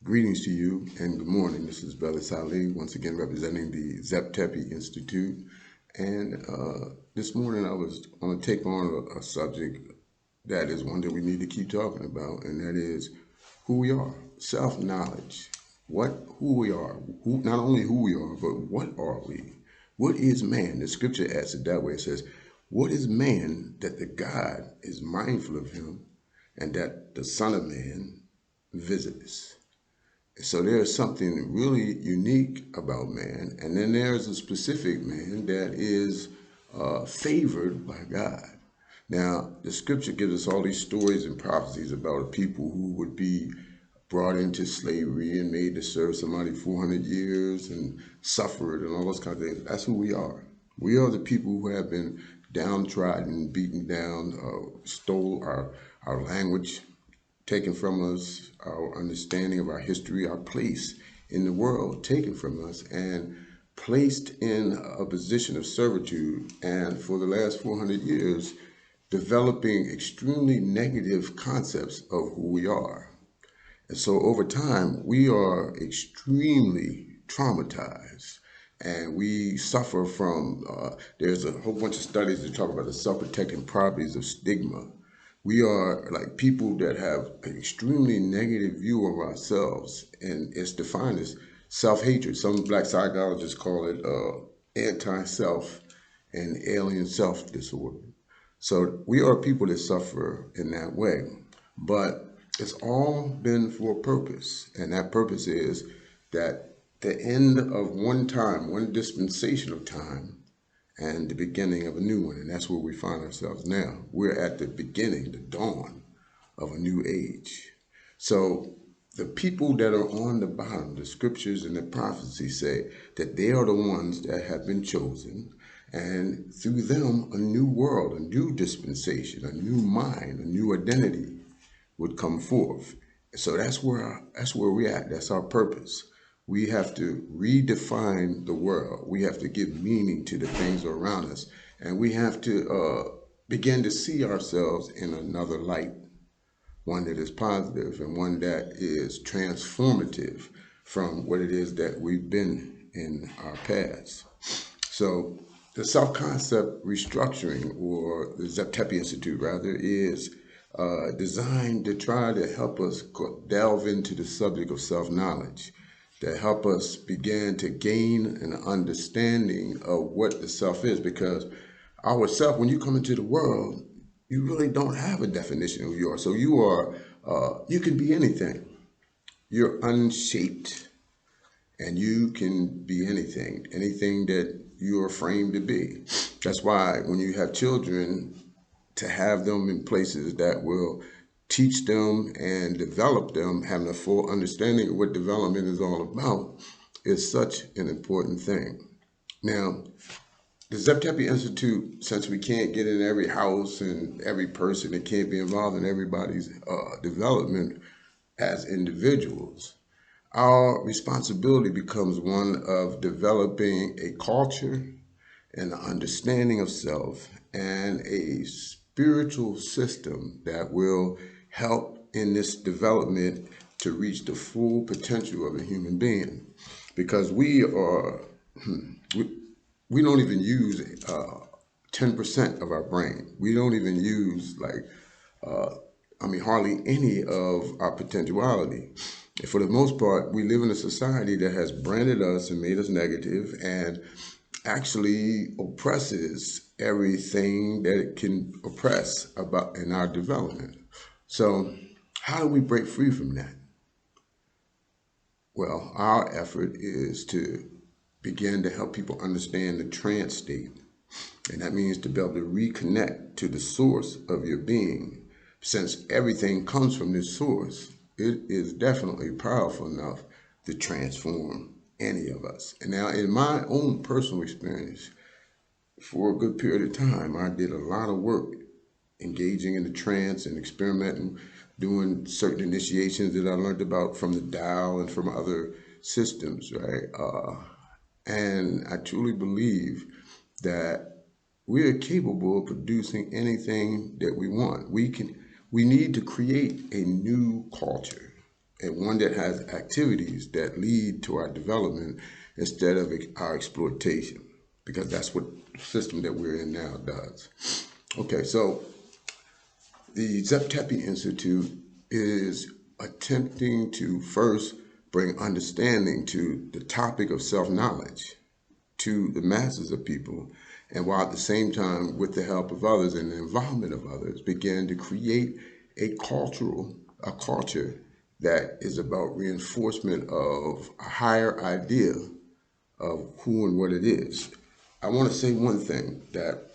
Greetings to you and good morning. This is Brother Saleh, once again representing the Zep Tepi Institute. And this morning I was going to take on a subject that is one that we need to keep talking about, and that is who we are, self-knowledge. Who we are, not only who we are, but what are we? What is man? The scripture asks it that way. It says, what is man that the God is mindful of him and that the Son of Man visits? So there's something really unique about man, and then there's a specific man that is favored by God. Now, the scripture gives us all these stories and prophecies about people who would be brought into slavery and made to serve somebody 400 years and suffered and all those kinds of things. That's who we are. We are the people who have been downtrodden, beaten down, stole our language, taken from us, our understanding of our history, our place in the world taken from us, and placed in a position of servitude. And for the last 400 years, developing extremely negative concepts of who we are. And so over time, we are extremely traumatized and we suffer from, there's a whole bunch of studies that talk about the self-protecting properties of stigma. We are like people that have an extremely negative view of ourselves, and it's defined as self-hatred. Some black psychologists call it anti-self and alien self disorder. So we are people that suffer in that way, but it's all been for a purpose. And that purpose is that the end of one time, one dispensation of time, and the beginning of a new one. And that's where we find ourselves now. We're at the beginning, the dawn of a new age. So the people that are on the bottom, the scriptures and the prophecies say that they are the ones that have been chosen, and through them a new world, a new dispensation, a new mind, a new identity would come forth. So that's where we're at. That's our purpose. We have to redefine the world. We have to give meaning to the things around us, and we have to begin to see ourselves in another light, one that is positive and one that is transformative from what it is that we've been in our past. So the self-concept restructuring, or the Zep Tepi Institute rather, is designed to try to help us delve into the subject of self-knowledge, to help us begin to gain an understanding of what the self is. Because our self, when you come into the world, you really don't have a definition of who you are. So you can be anything. You're unshaped, and you can be anything that you're framed to be. That's why when you have children, to have them in places that will teach them and develop them, having a full understanding of what development is all about, is such an important thing. Now, the Zep Tepi Institute, since we can't get in every house and every person, and can't be involved in everybody's development as individuals, our responsibility becomes one of developing a culture and an understanding of self and a spiritual system that will help in this development to reach the full potential of a human being. Because we don't even use 10% of our brain. We don't even use hardly any of our potentiality. For the most part, we live in a society that has branded us and made us negative and actually oppresses everything that it can oppress about in our development. So how do we break free from that? Well, our effort is to begin to help people understand the trance state. And that means to be able to reconnect to the source of your being. Since everything comes from this source, it is definitely powerful enough to transform any of us. And now in my own personal experience, for a good period of time, I did a lot of work engaging in the trance and experimenting, doing certain initiations that I learned about from the Tao and from other systems, right? And I truly believe that we are capable of producing anything that we want. We need to create a new culture. and one that has activities that lead to our development instead of our exploitation, because that's what the system that we're in now does. Okay, so the Zep Tepi Institute is attempting to first bring understanding to the topic of self-knowledge to the masses of people, and while at the same time, with the help of others and the involvement of others, begin to create a culture that is about reinforcement of a higher idea of who and what it is. I want to say one thing, that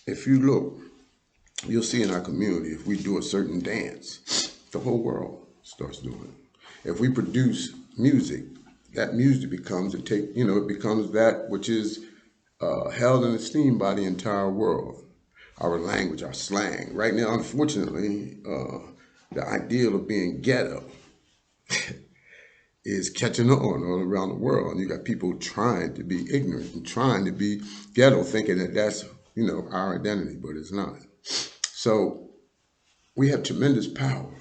if you look, you'll see in our community, if we do a certain dance, the whole world starts doing it. If we produce music, that music becomes it becomes that which is held in esteem by the entire world. Our language, our slang. Right now, unfortunately, the ideal of being ghetto is catching on all around the world. And you got people trying to be ignorant and trying to be ghetto, thinking that that's, our identity, but it's not. So we have tremendous power,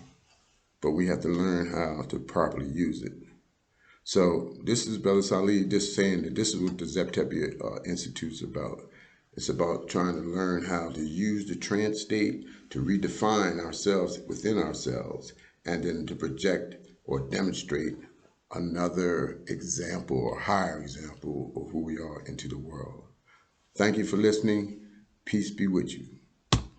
but we have to learn how to properly use it. So this is Brother Salih just saying that this is what the Zep Tepi Institute is about. It's about trying to learn how to use the trance state to redefine ourselves within ourselves, and then to project or demonstrate another example or higher example of who we are into the world. Thank you for listening. Peace be with you.